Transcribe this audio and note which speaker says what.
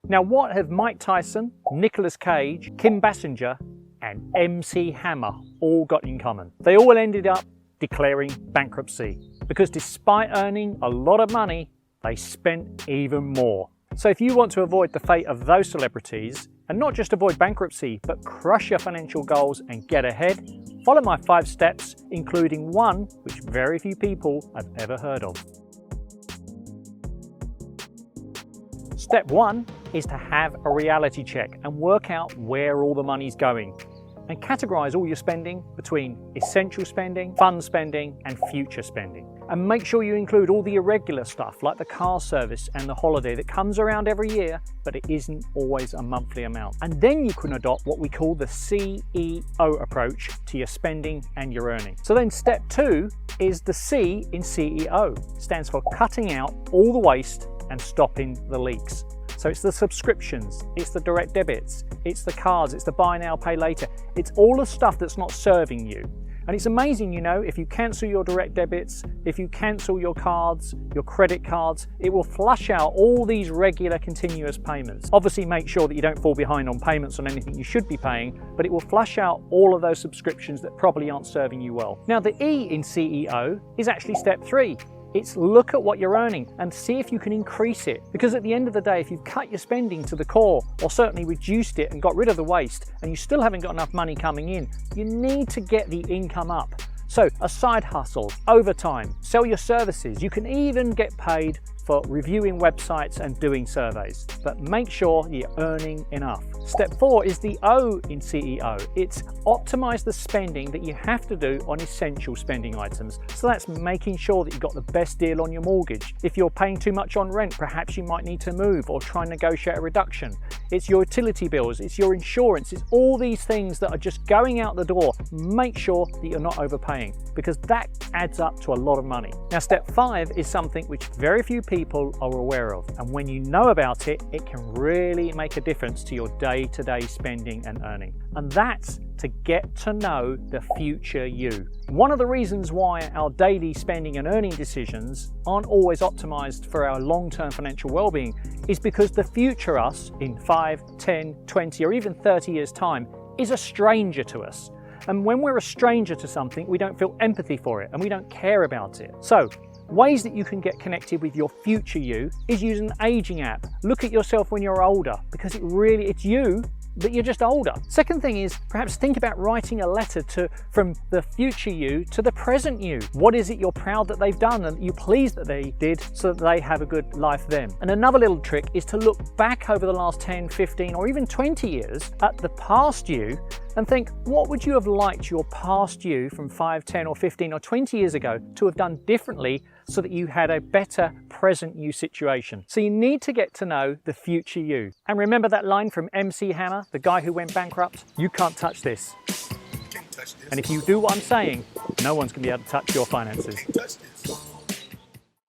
Speaker 1: Now, what have Mike Tyson, Nicolas Cage, Basinger and MC Hammer all got in common? They all ended up declaring bankruptcy because despite earning a lot of money, they spent even more. So if you want to avoid the fate of those celebrities, and not just avoid bankruptcy, but crush your financial goals and get ahead, follow my 5 steps, including one which very few people have ever heard of. Step 1 is to have a reality check and work out where all the money's going. And categorize all your spending between essential spending, fun spending, and future spending. And make sure you include all the irregular stuff like the car service and the holiday that comes around every year, but it isn't always a monthly amount. And then you can adopt what we call the CEO approach to your spending and your earning. So then step 2 is the C in CEO. It stands for cutting out all the waste and stopping the leaks. So it's the subscriptions, it's the direct debits, it's the cards, it's the buy now, pay later. It's all the stuff that's not serving you. And it's amazing, you know, if you cancel your direct debits, if you cancel your cards, your credit cards, it will flush out all these regular continuous payments. Obviously make sure that you don't fall behind on payments on anything you should be paying, but it will flush out all of those subscriptions that probably aren't serving you well. Now the E in CEO is actually step 3. It's look at what you're earning and see if you can increase it. Because at the end of the day, if you've cut your spending to the core or certainly reduced it and got rid of the waste and you still haven't got enough money coming in, you need to get the income up. So a side hustle, overtime, sell your services. You can even get paid for reviewing websites and doing surveys, but make sure you're earning enough. Step 4 is the O in CEO. It's optimize the spending that you have to do on essential spending items. So that's making sure that you've got the best deal on your mortgage. If you're paying too much on rent, perhaps you might need to move or try and negotiate a reduction. It's your utility bills, it's your insurance, it's all these things that are just going out the door. Make sure that you're not overpaying because that adds up to a lot of money. Now step 5 is something which very few people are aware of, and when you know about it, it can really make a difference to your day-to-day spending and earning. And that's to get to know the future you. One of the reasons why our daily spending and earning decisions aren't always optimized for our long-term financial well-being is because the future us in 5, 10, 20 or even 30 years time is a stranger to us. And when we're a stranger to something, we don't feel empathy for it and we don't care about it. So ways that you can get connected with your future you is use an aging app. Look at yourself when you're older because it's you, but you're just older. Second thing is perhaps think about writing a letter from the future you to the present you. What is it you're proud that they've done and you're pleased that they did so that they have a good life then? And another little trick is to look back over the last 10, 15 or even 20 years at the past you and think, what would you have liked your past you from 5, 10 or 15 or 20 years ago to have done differently so that you had a better present you situation? So you need to get to know the future you. And remember that line from MC Hammer, the guy who went bankrupt? You can't touch this. And if you do what I'm saying, no one's going to be able to touch your finances.